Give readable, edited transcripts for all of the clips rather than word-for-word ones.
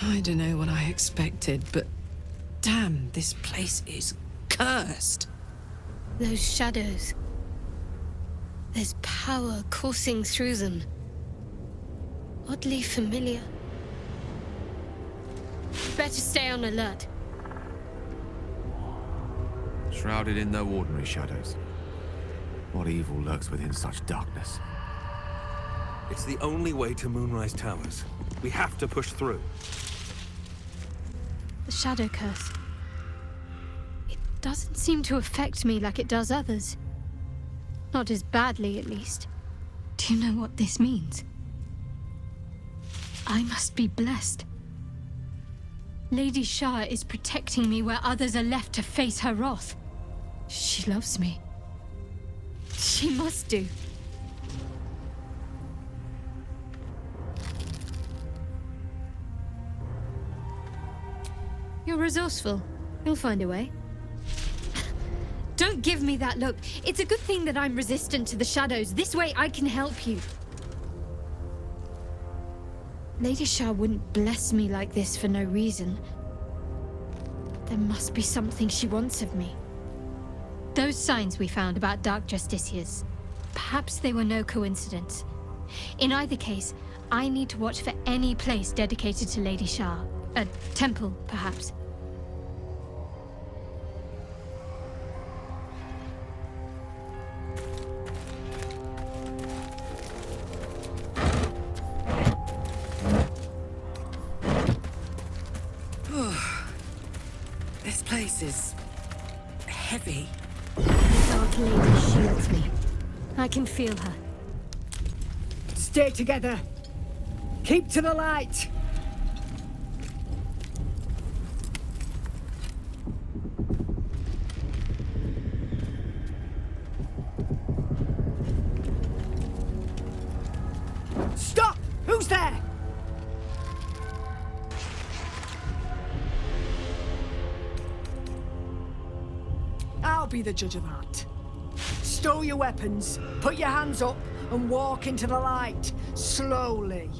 I don't know what I expected, but damn, this place is cursed. Those shadows. There's power coursing through them. Oddly familiar. Better stay on alert. Shrouded in no ordinary shadows. What evil lurks within such darkness? It's the only way to Moonrise Towers. We have to push through. The shadow curse. It doesn't seem to affect me like it does others. Not as badly, at least. Do you know what this means? I must be blessed. Lady Shah is protecting me where others are left to face her wrath. She loves me. She must do. You're resourceful. You'll find a way. Don't give me that look. It's a good thing that I'm resistant to the shadows. This way I can help you. Lady Shah wouldn't bless me like this for no reason. There must be something she wants of me. Those signs we found about Dark Justiciars, perhaps they were no coincidence. In either case, I need to watch for any place dedicated to Lady Shah. A temple, perhaps. This place is heavy. The Dark Lady shields me. I can feel her. Stay together. Keep to the light. Stop! Who's there? I'll be the judge of that. Stow your weapons, put your hands up, and walk into the light, slowly.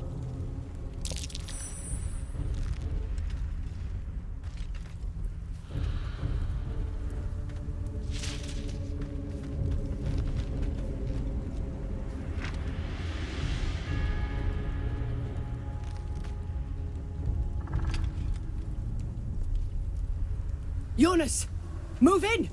Jonas, move in!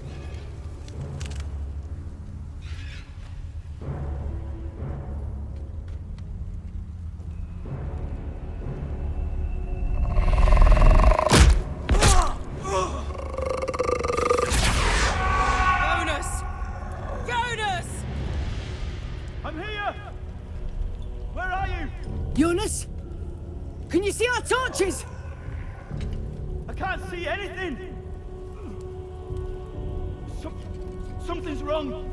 Jonas? Can you see our torches? I can't see anything! Something's wrong!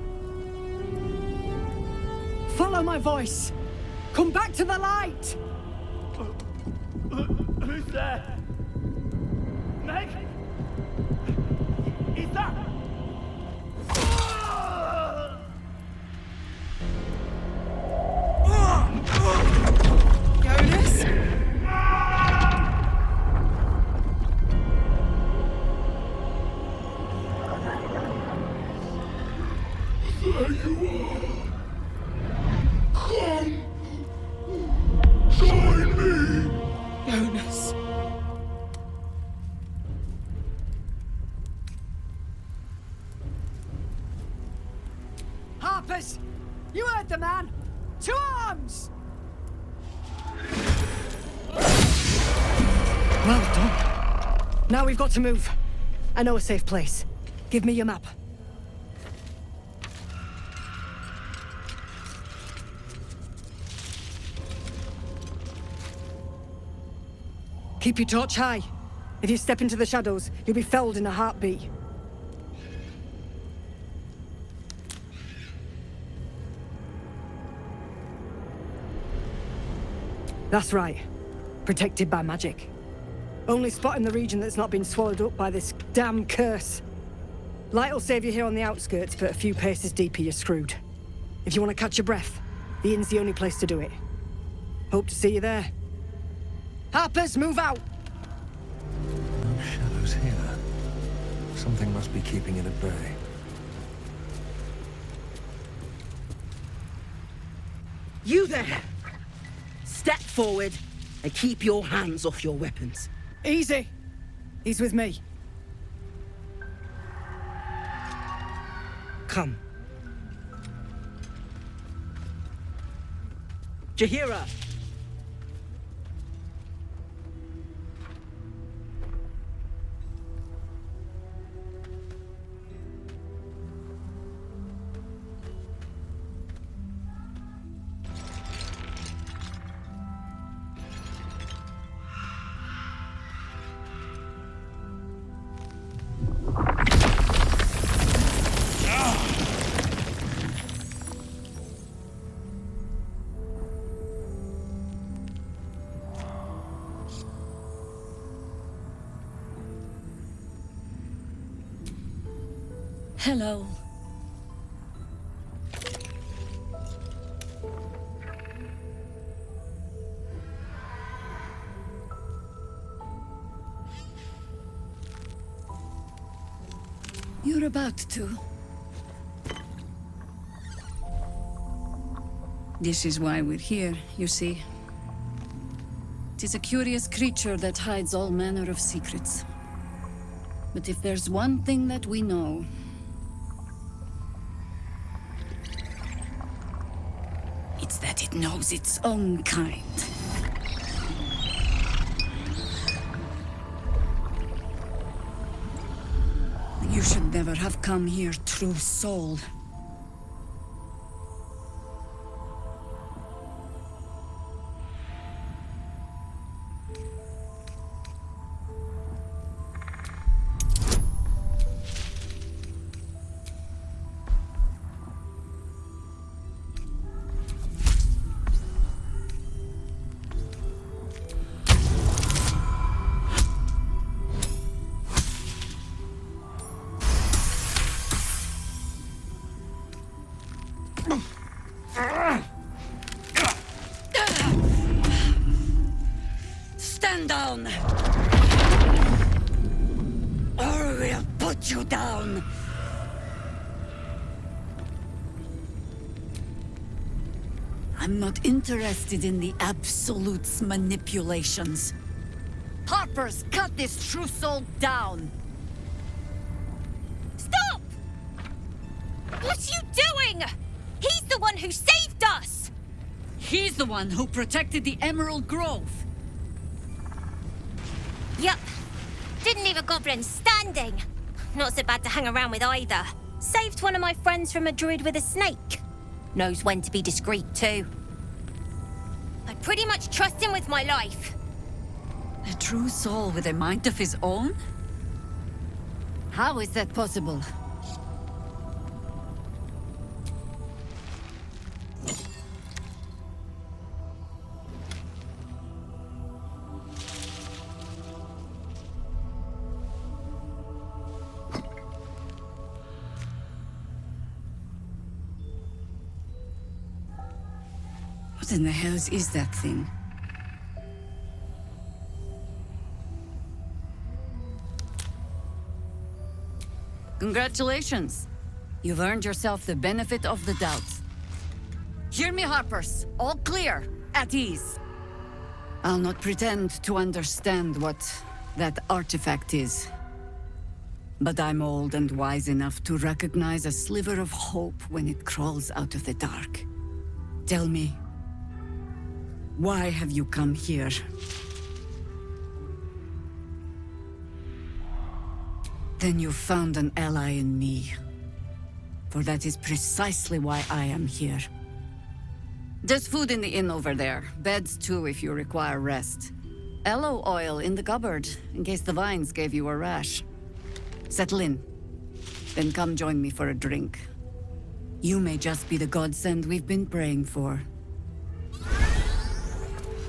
Follow my voice! Come back to the light! Who's there? Meg? Is that... Jonas? There you are. Come. Join me. Jonas. Harpers! You heard the man! To arms! Well done. Now we've got to move. I know a safe place. Give me your map. Keep your torch high. If you step into the shadows, you'll be felled in a heartbeat. That's right. Protected by magic. Only spot in the region that's not been swallowed up by this damn curse. Light will save you here on the outskirts, but a few paces deeper you're screwed. If you want to catch your breath, the inn's the only place to do it. Hope to see you there. Harpers, move out! Something must be keeping it at bay. You there! Step forward and keep your hands off your weapons. Easy. He's with me. Come. Jahira! Hello. You're about to. This is why we're here, you see. It is a curious creature that hides all manner of secrets. But if there's one thing that we know, it's that it knows its own kind. You should never have come here, true soul. Stand down! Or we'll put you down! I'm not interested in the Absolute's manipulations. Harpers, cut this true soul down! Stop! What are you doing? He's the one who saved us! He's the one who protected the Emerald Grove. Yup. Didn't leave a goblin standing. Not so bad to hang around with either. Saved one of my friends from a druid with a snake. Knows when to be discreet too. I pretty much trust him with my life. A true soul with a mind of his own? How is that possible? What in the hells is that thing? Congratulations! You've earned yourself the benefit of the doubt. Hear me, Harpers. All clear. At ease. I'll not pretend to understand what that artifact is. But I'm old and wise enough to recognize a sliver of hope when it crawls out of the dark. Tell me, why have you come here? Then you found an ally in me. For that is precisely why I am here. There's food in the inn over there. Beds too if you require rest. Aloe oil in the cupboard, in case the vines gave you a rash. Settle in. Then come join me for a drink. You may just be the godsend we've been praying for.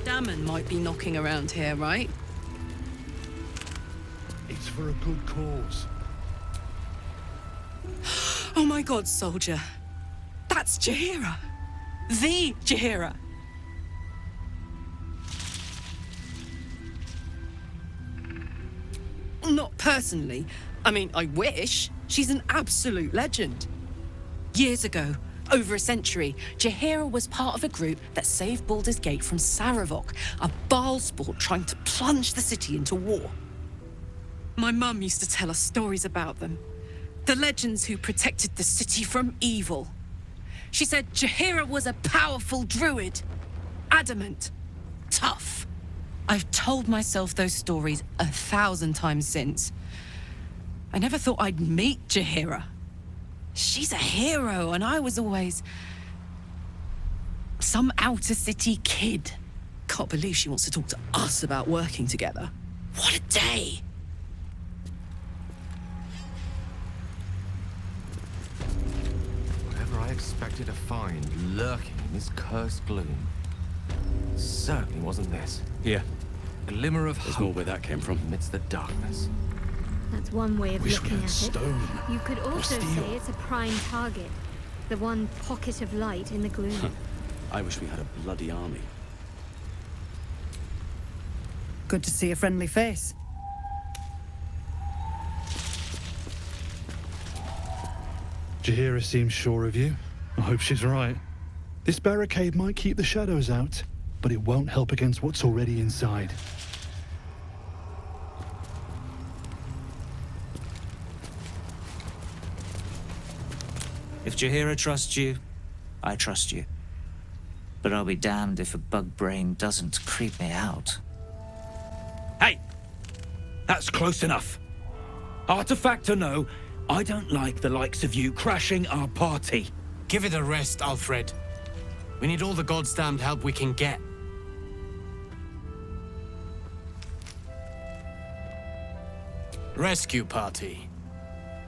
Damon might be knocking around here, right? It's for a good cause. Oh my god, soldier. That's Jahira. The Jahira. Not personally, I mean, I wish. She's an absolute legend. Years ago, over a century, Jaheira was part of a group that saved Baldur's Gate from Saravok, a Baalsport trying to plunge the city into war. My mum used to tell us stories about them. The legends who protected the city from evil. She said Jaheira was a powerful druid. Adamant. Tough. I've told myself those stories 1,000 times since. I never thought I'd meet Jaheira. She's a hero, and I was always some outer city kid. Can't believe she wants to talk to us about working together. What a day! Whatever I expected to find lurking in this cursed gloom, certainly wasn't this. Here. Glimmer of There's hope more where that came from. amidst the darkness. That's one way of Wish we looking had at stone it. You could or also steel. say it's a prime target. The one pocket of light in the gloom. I wish we had a bloody army. Good to see a friendly face. Jaheira seems sure of you. I hope she's right. This barricade might keep the shadows out, but it won't help against what's already inside. If Jaheira trusts you, I trust you. But I'll be damned if a bug brain doesn't creep me out. Hey! That's close enough. Artifact or no, I don't like the likes of you crashing our party. Give it a rest, Alfred. We need all the goddamned help we can get. Rescue party.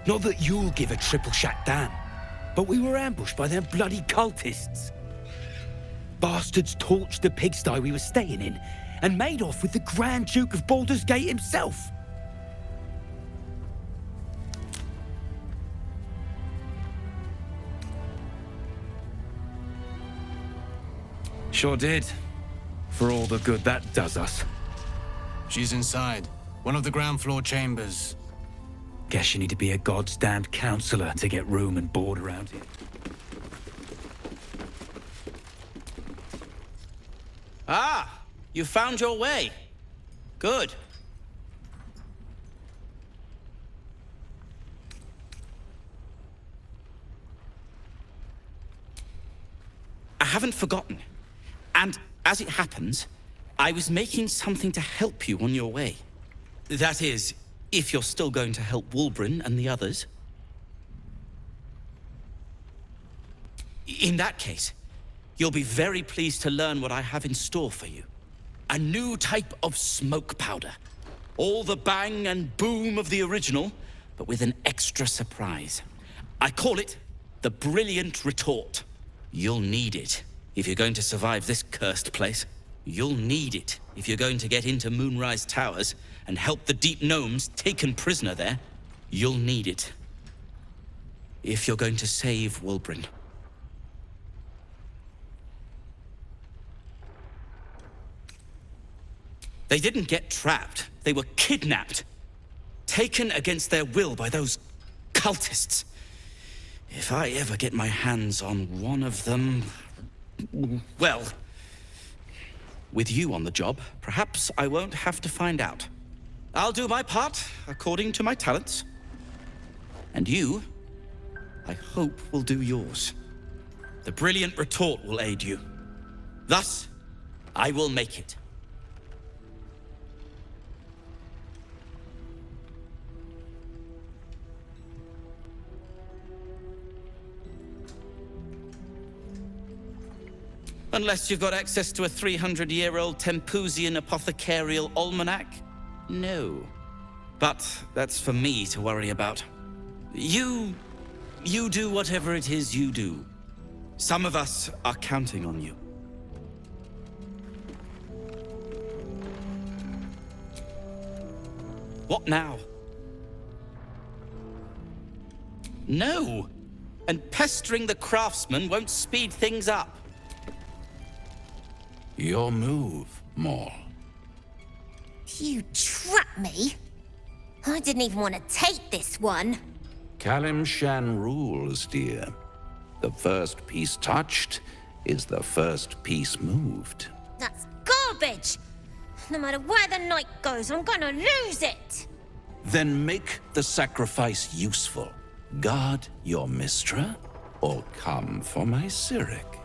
Not that you'll give a triple shot damn, but we were ambushed by them bloody cultists. Bastards torched the pigsty we were staying in and made off with the Grand Duke of Baldur's Gate himself. Sure did. For all the good that does us. She's inside. One of the ground floor chambers. Guess you need to be a god's damned counselor to get room and board around here. Ah, you found your way. Good. I haven't forgotten. And as it happens, I was making something to help you on your way. That is, if you're still going to help Wulbren and the others. In that case, you'll be very pleased to learn what I have in store for you. A new type of smoke powder. All the bang and boom of the original, but with an extra surprise. I call it the Brilliant Retort. You'll need it if you're going to survive this cursed place. You'll need it if you're going to get into Moonrise Towers and help the Deep Gnomes taken prisoner there. You'll need it if you're going to save Wulbren. They didn't get trapped. They were kidnapped. Taken against their will by those cultists. If I ever get my hands on one of them... well... with you on the job, perhaps I won't have to find out. I'll do my part, according to my talents. And you, I hope, will do yours. The Brilliant Retort will aid you. Thus, I will make it. Unless you've got access to a 300-year-old Tempusian apothecarial almanac? No. But that's for me to worry about. You do whatever it is you do. Some of us are counting on you. What now? No. And pestering the craftsman won't speed things up. Your move, Maul. You trap me? I didn't even want to take this one. Kalimshan rules, dear. The first piece touched is the first piece moved. That's garbage! No matter where the night goes, I'm gonna lose it! Then make the sacrifice useful. Guard your Mistra, or come for my Cyric.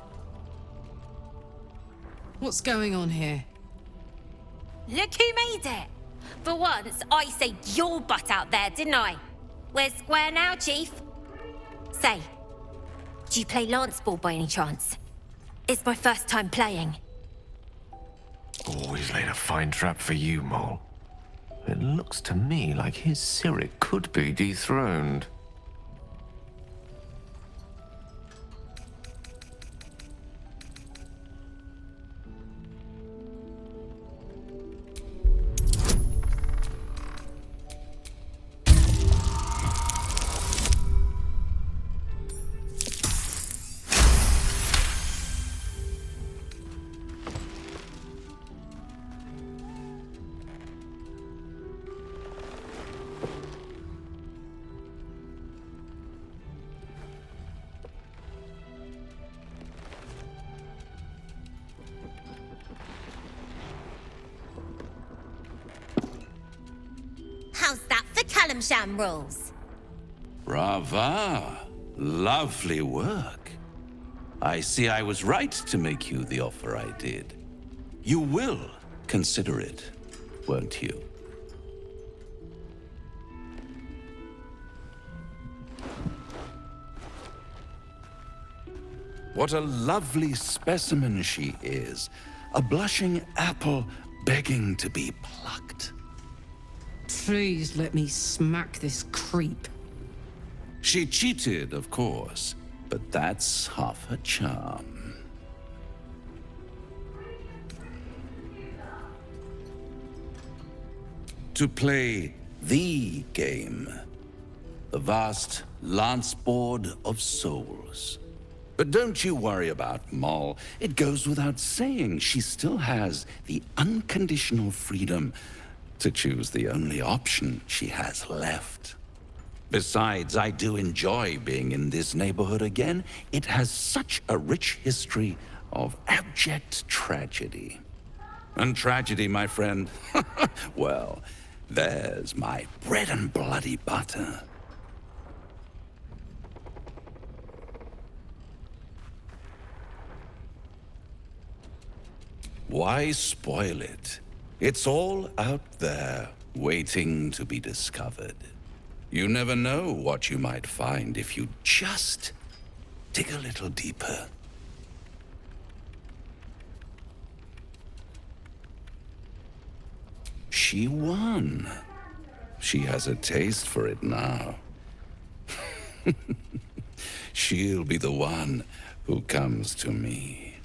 What's going on here? Look who made it! For once, I saved your butt out there, didn't I? We're square now, Chief. Say, do you play lance ball by any chance? It's my first time playing. Always laid a fine trap for you, Mole. It looks to me like his Cyric could be dethroned. How's that for Kalimshan rules? Brava! Lovely work. I see I was right to make you the offer I did. You will consider it, won't you? What a lovely specimen she is. A blushing apple begging to be plucked. Please let me smack this creep. She cheated, of course, but that's half her charm. To play the game, the vast lance board of souls. But don't you worry about Moll. It goes without saying she still has the unconditional freedom to choose the only option she has left. Besides, I do enjoy being in this neighborhood again. It has such a rich history of abject tragedy. And tragedy, my friend, well, there's my bread and bloody butter. Why spoil it? It's all out there, waiting to be discovered. You never know what you might find if you just dig a little deeper. She won. She has a taste for it now. She'll be the one who comes to me.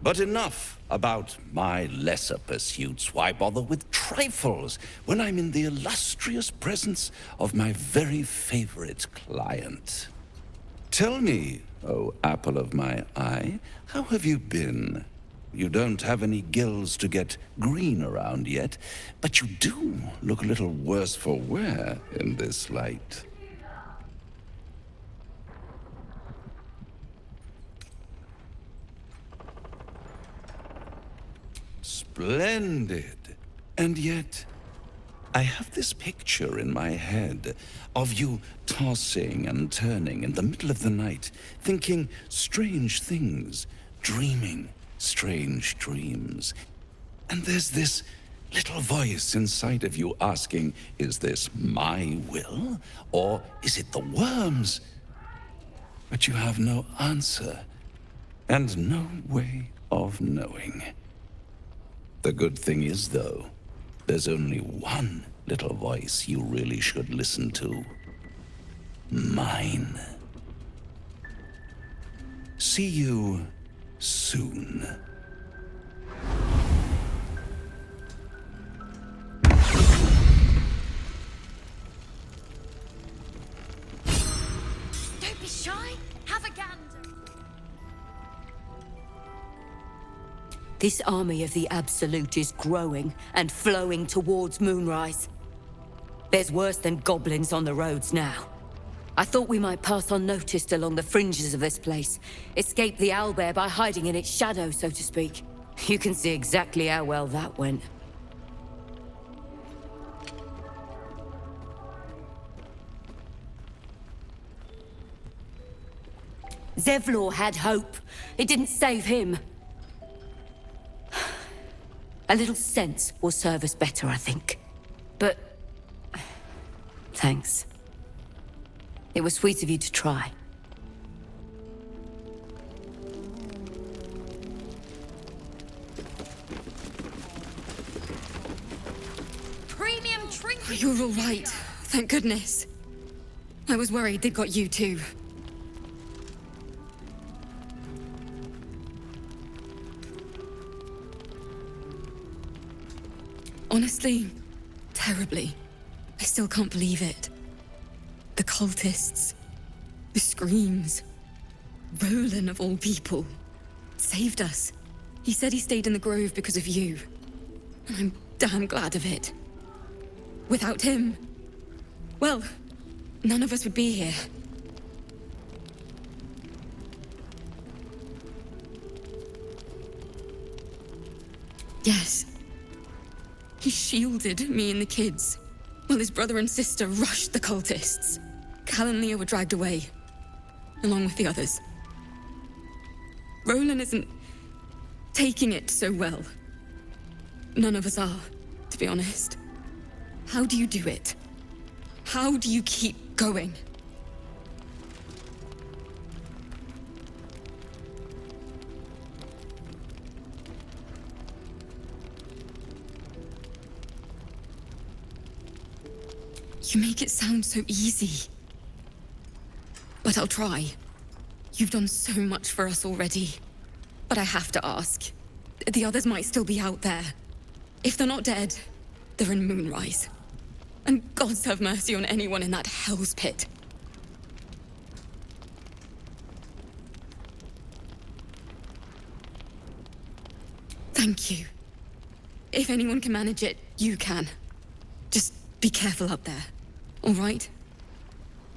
But enough about my lesser pursuits. Why bother with trifles when I'm in the illustrious presence of my very favorite client? Tell me, oh apple of my eye, how have you been? You don't have any gills to get green around yet, but you do look a little worse for wear in this light. Splendid. And yet, I have this picture in my head of you tossing and turning in the middle of the night, thinking strange things, dreaming strange dreams. And there's this little voice inside of you asking, is this my will, or is it the worms? But you have no answer, and no way of knowing. The good thing is, though, there's only one little voice you really should listen to. Mine. See you soon. Don't be shy. Have a gander. This army of the Absolute is growing and flowing towards Moonrise. There's worse than goblins on the roads now. I thought we might pass unnoticed along the fringes of this place. Escape the owlbear by hiding in its shadow, so to speak. You can see exactly how well that went. Zevlor had hope. It didn't save him. A little sense will serve us better, I think. But... thanks. It was sweet of you to try. Premium trinket. You're all right. Thank goodness. I was worried they'd got you too. Honestly, terribly. I still can't believe it. The cultists, the screams. Roland, of all people, saved us. He said he stayed in the grove because of you. And I'm damn glad of it. Without him, well, none of us would be here. Yes. He shielded me and the kids, while his brother and sister rushed the cultists. Cal and Leah were dragged away, along with the others. Roland isn't taking it so well. None of us are, to be honest. How do you do it? How do you keep going? You make it sound so easy. But I'll try. You've done so much for us already. But I have to ask. The others might still be out there. If they're not dead, they're in Moonrise. And gods have mercy on anyone in that hell's pit. Thank you. If anyone can manage it, you can. Just be careful up there, all right?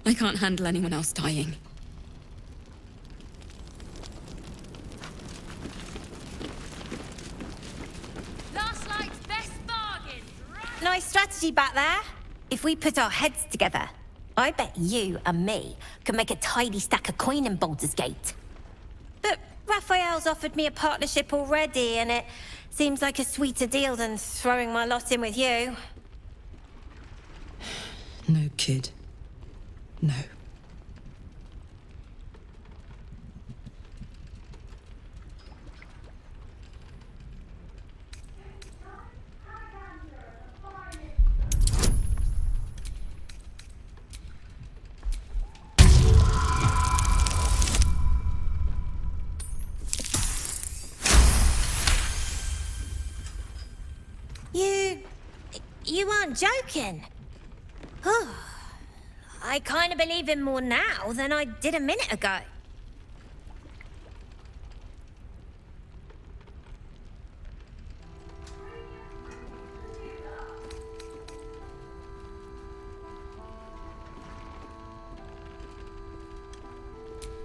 I can't handle anyone else dying. Last night's best bargain. Nice strategy back there. If we put our heads together, I bet you and me could make a tidy stack of coin in Baldur's Gate. But Raphael's offered me a partnership already, and it seems like a sweeter deal than throwing my lot in with you. No, kid. No. You aren't joking. I kind of believe him more now than I did a minute ago.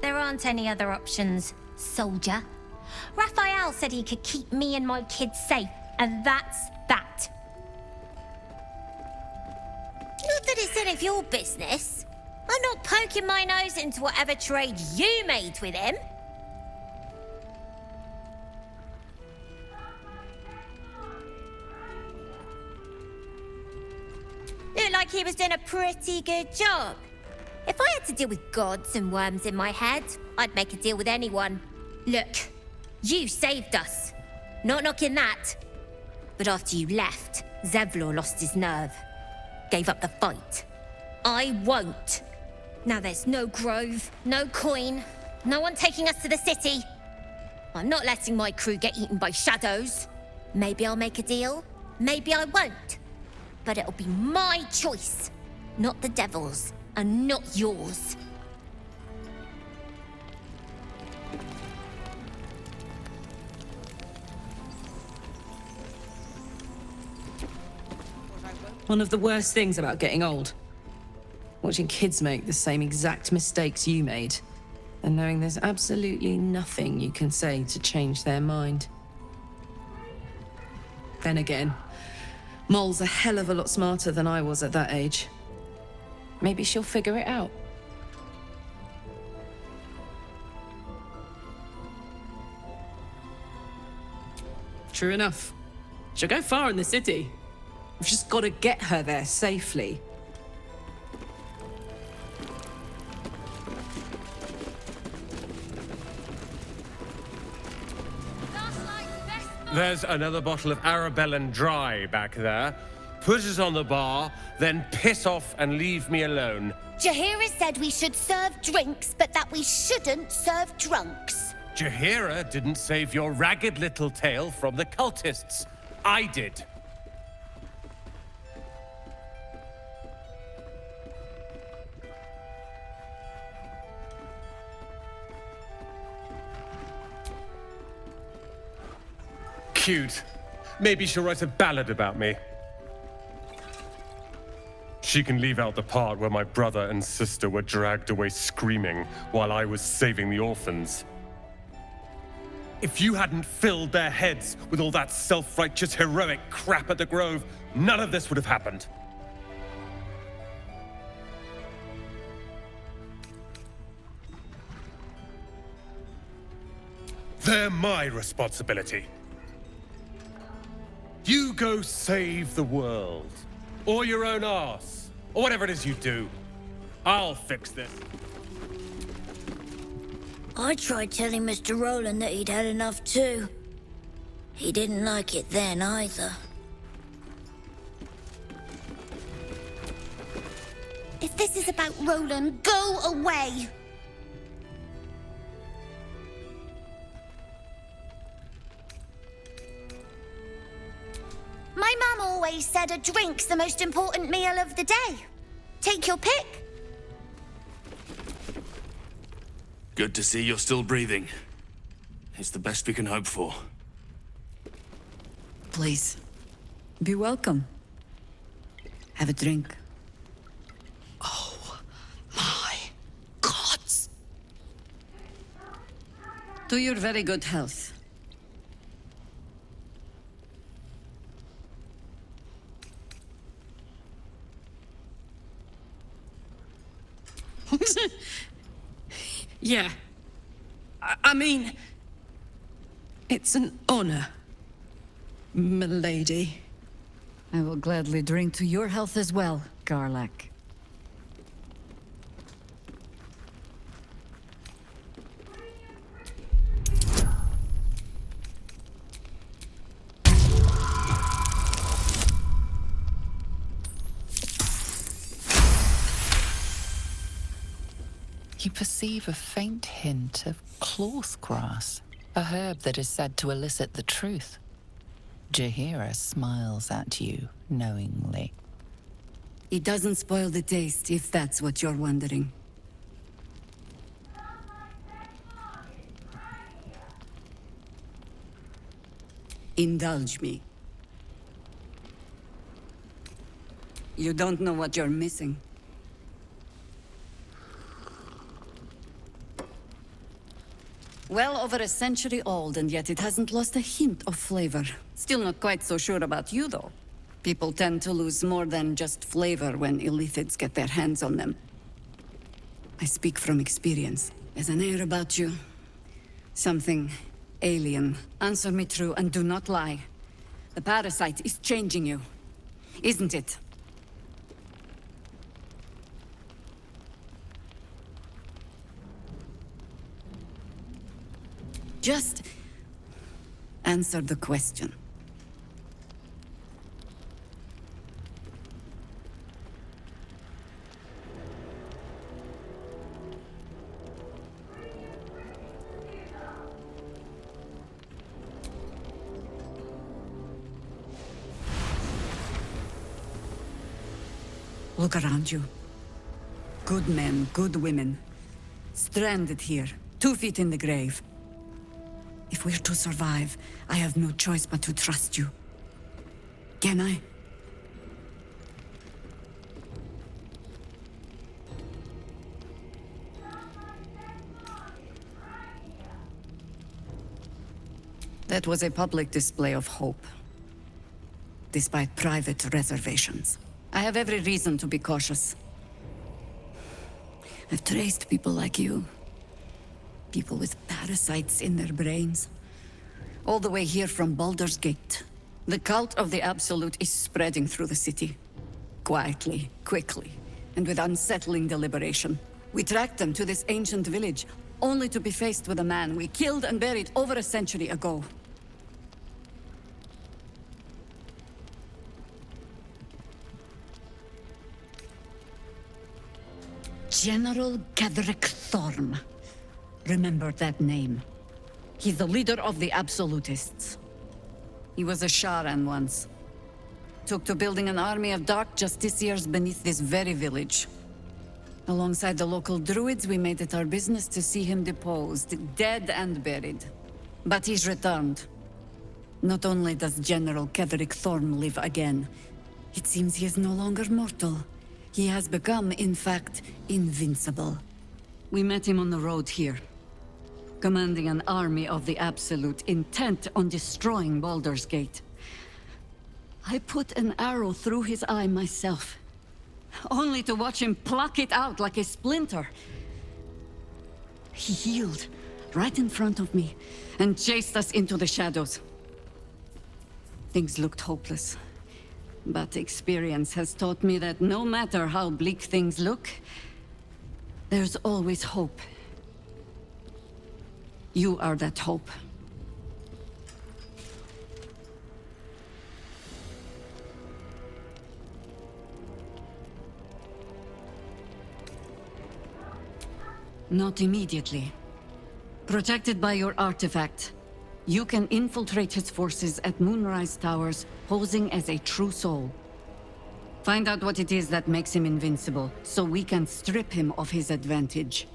There aren't any other options, soldier. Raphael said he could keep me and my kids safe, and that's that. Not that it's any of your business. I'm not poking my nose into whatever trade you made with him. Looked like he was doing a pretty good job. If I had to deal with gods and worms in my head, I'd make a deal with anyone. Look, you saved us. Not knocking that. But after you left, Zevlor lost his nerve. Gave up the fight. I won't. Now there's no grove, no coin, no one taking us to the city. I'm not letting my crew get eaten by shadows. Maybe I'll make a deal, maybe I won't. But it'll be my choice, not the devil's, and not yours. One of the worst things about getting old. Watching kids make the same exact mistakes you made, and knowing there's absolutely nothing you can say to change their mind. Then again, Mol's a hell of a lot smarter than I was at that age. Maybe she'll figure it out. True enough. She'll go far in the city. We've just got to get her there safely. There's another bottle of Arabellan Dry back there. Put it on the bar, then piss off and leave me alone. Jaheira said we should serve drinks, but that we shouldn't serve drunks. Jaheira didn't save your ragged little tail from the cultists. I did. Cute. Maybe she'll write a ballad about me. She can leave out the part where my brother and sister were dragged away screaming while I was saving the orphans. If you hadn't filled their heads with all that self-righteous heroic crap at the Grove, none of this would have happened. They're my responsibility. You go save the world. Or your own arse. Or whatever it is you do. I'll fix this. I tried telling Mr. Rowland that he'd had enough too. He didn't like it then either. If this is about Roland, go away! My mum always said a drink's the most important meal of the day. Take your pick. Good to see you're still breathing. It's the best we can hope for. Please, be welcome. Have a drink. Oh, my gods. To your very good health. Yeah. I mean, it's an honor, milady. I will gladly drink to your health as well, Garlac. You perceive a faint hint of cloth grass, a herb that is said to elicit the truth. Jaheira smiles at you knowingly. It doesn't spoil the taste, if that's what you're wondering. Indulge me. You don't know what you're missing. Well over a century old, and yet it hasn't lost a hint of flavor. Still not quite so sure about you, though. People tend to lose more than just flavor when illithids get their hands on them. I speak from experience. There's an air about you. Something alien. Answer me true and do not lie. The parasite is changing you, isn't it? Just answer the question. Look around you. Good men, good women. Stranded here, 2 feet in the grave. If we're to survive, I have no choice but to trust you. Can I? That was a public display of hope, despite private reservations. I have every reason to be cautious. I've traced people like you. People with parasites in their brains. All the way here from Baldur's Gate. The cult of the Absolute is spreading through the city. Quietly, quickly, and with unsettling deliberation. We tracked them to this ancient village, only to be faced with a man we killed and buried over a century ago. General Godric Thorm. Remember that name. He's the leader of the Absolutists. He was a Sharan once. Took to building an army of dark justiciars beneath this very village. Alongside the local druids, we made it our business to see him deposed, dead and buried. But he's returned. Not only does General Godric Thorm live again, it seems he is no longer mortal. He has become, in fact, invincible. We met him on the road here, commanding an army of the Absolute, intent on destroying Baldur's Gate. I put an arrow through his eye myself, only to watch him pluck it out like a splinter. He healed right in front of me and chased us into the shadows. Things looked hopeless. But experience has taught me that no matter how bleak things look, there's always hope. You are that hope. Not immediately. Protected by your artifact, you can infiltrate his forces at Moonrise Towers, posing as a true soul. Find out what it is that makes him invincible, so we can strip him of his advantage.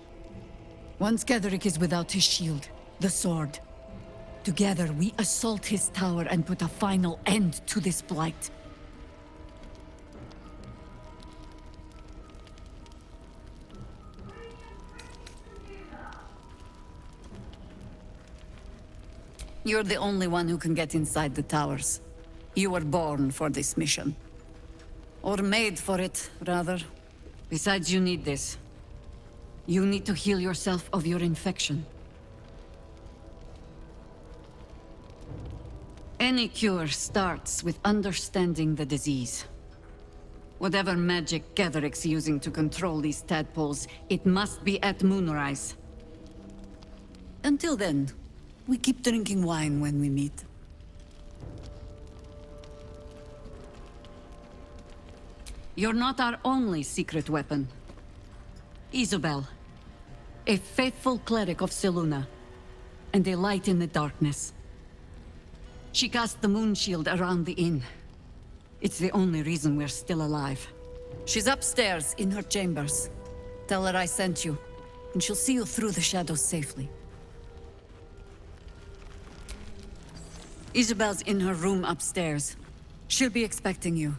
Once Godric is without his shield, the sword, together we assault his tower and put a final end to this blight. You're the only one who can get inside the towers. You were born for this mission. Or made for it, rather. Besides, you need this. You need to heal yourself of your infection. Any cure starts with understanding the disease. Whatever magic Godric's using to control these tadpoles, it must be at Moonrise. Until then, we keep drinking wine when we meet. You're not our only secret weapon. Isabel, a faithful cleric of Selûne, and a light in the darkness. She cast the moon shield around the inn. It's the only reason we're still alive. She's upstairs in her chambers. Tell her I sent you, and she'll see you through the shadows safely. Isabel's in her room upstairs. She'll be expecting you.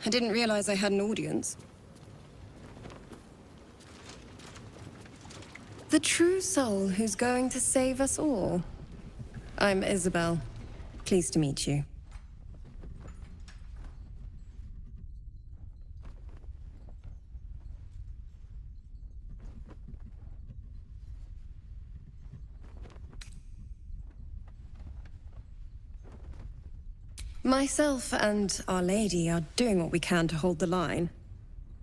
I didn't realize I had an audience. The true soul who's going to save us all. I'm Isabel. Pleased to meet you. Myself and Our Lady are doing what we can to hold the line.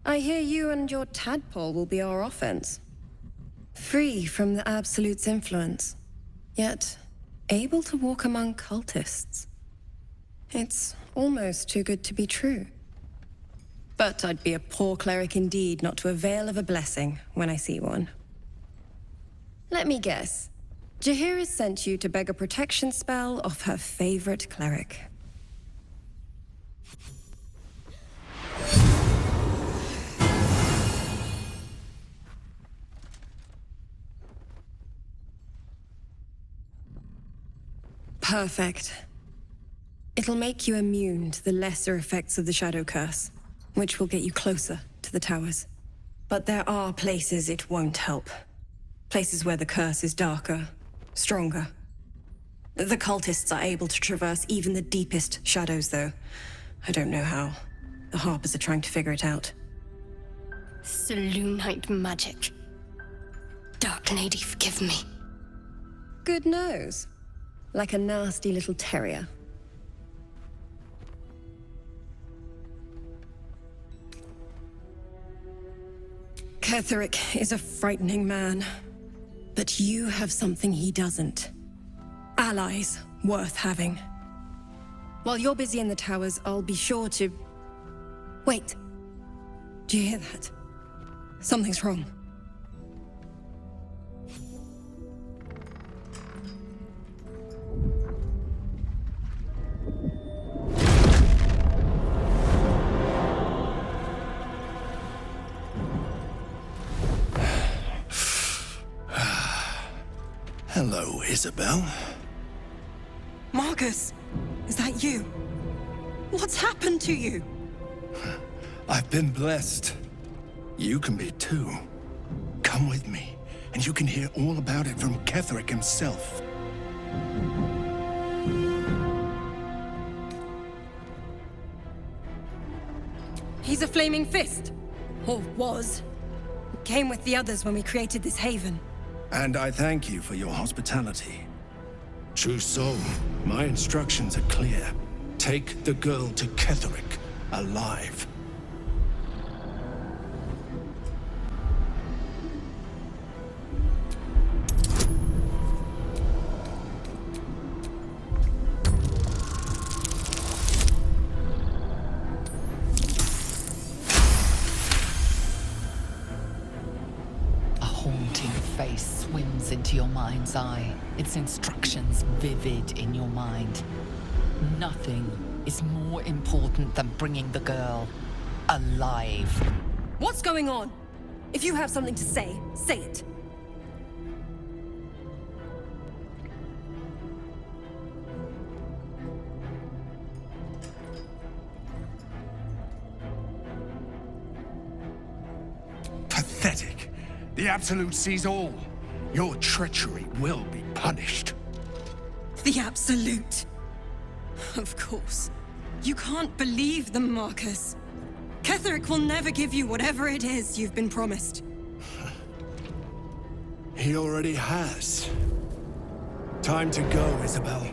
I hear you and your tadpole will be our offense. Free from the Absolute's influence, yet able to walk among cultists. It's almost too good to be true. But I'd be a poor cleric indeed not to avail of a blessing when I see one. Let me guess. Jaheira sent you to beg a protection spell off her favorite cleric. Perfect. It'll make you immune to the lesser effects of the Shadow Curse, which will get you closer to the towers. But there are places it won't help. Places where the curse is darker, stronger. The cultists are able to traverse even the deepest shadows, though. I don't know how. The Harpers are trying to figure it out. Selûnite magic. Dark Lady, forgive me. Good nose. Like a nasty little terrier. Ketheric is a frightening man. But you have something he doesn't. Allies worth having. While you're busy in the towers, I'll be sure to... Wait. Do you hear that? Something's wrong. Hello, Isabel. Marcus, is that you? What's happened to you? I've been blessed. You can be too. Come with me, and you can hear all about it from Ketheric himself. He's a flaming fist. Or was. Came with the others when we created this haven. And I thank you for your hospitality. True soul, my instructions are clear. Take the girl to Ketheric, alive. Face swims into your mind's eye, its instructions vivid in your mind. Nothing is more important than bringing the girl alive. What's going on? If you have something to say it. Pathetic. The Absolute sees all. Your treachery will be punished. The Absolute. Of course. You can't believe them, Marcus. Ketheric will never give you whatever it is you've been promised. He already has. Time to go, Isabel.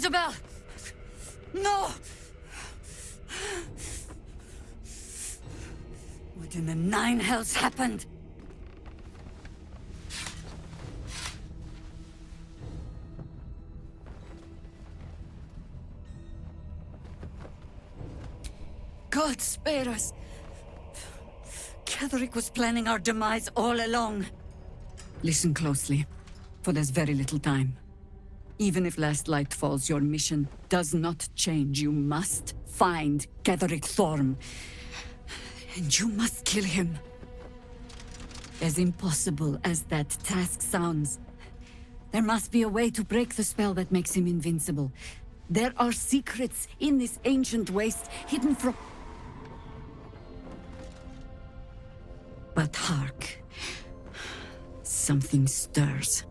Isabel! No! What in the nine hells happened? God spare us. Ketheric was planning our demise all along. Listen closely, for there's very little time. Even if last light falls, your mission does not change. You must find Ketheric Thorm. And you must kill him. As impossible as that task sounds, there must be a way to break the spell that makes him invincible. There are secrets in this ancient waste hidden from... But hark. Something stirs.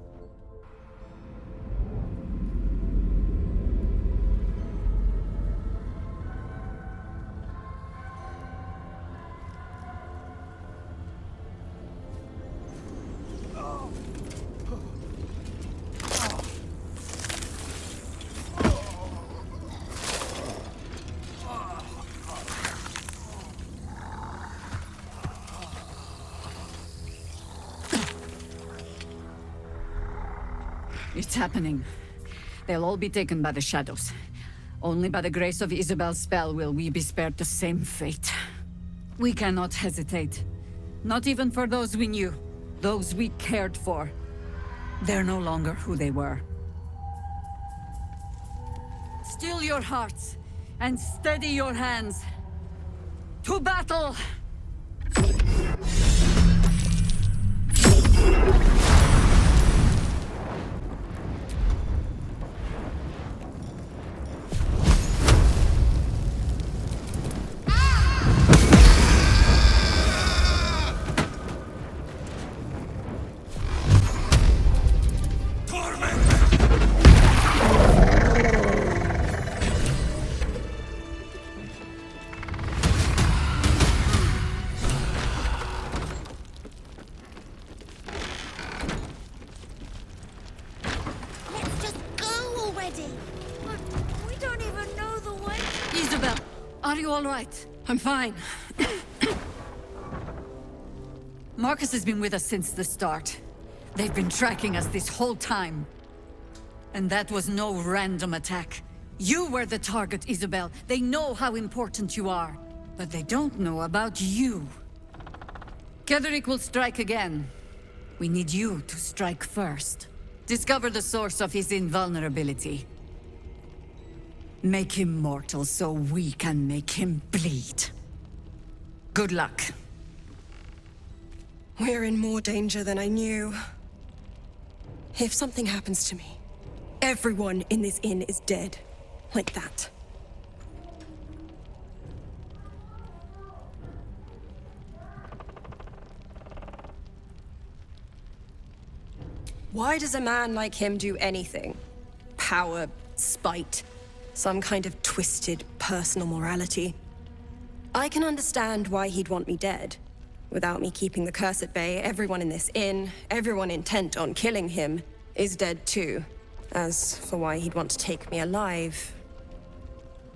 It's happening. They'll all be taken by the shadows. Only by the grace of Isabel's spell will we be spared the same fate. We cannot hesitate. Not even for those we knew. Those we cared for. They're no longer who they were. Still your hearts, and steady your hands. To battle! Are you all right? I'm fine. Marcus has been with us since the start. They've been tracking us this whole time. And that was no random attack. You were the target, Isabel. They know how important you are. But they don't know about you. Ketheric will strike again. We need you to strike first. Discover the source of his invulnerability. Make him mortal so we can make him bleed. Good luck. We're in more danger than I knew. If something happens to me, everyone in this inn is dead. Like that. Why does a man like him do anything? Power, spite, some kind of twisted personal morality. I can understand why he'd want me dead. Without me keeping the curse at bay, everyone in this inn, everyone intent on killing him, is dead too. As for why he'd want to take me alive,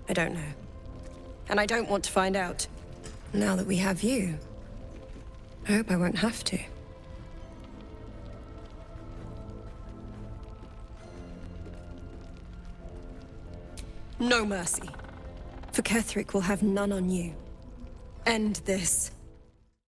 I don't know. And I don't want to find out. Now that we have you, I hope I won't have to. No mercy. For Ketheric will have none on you. End this.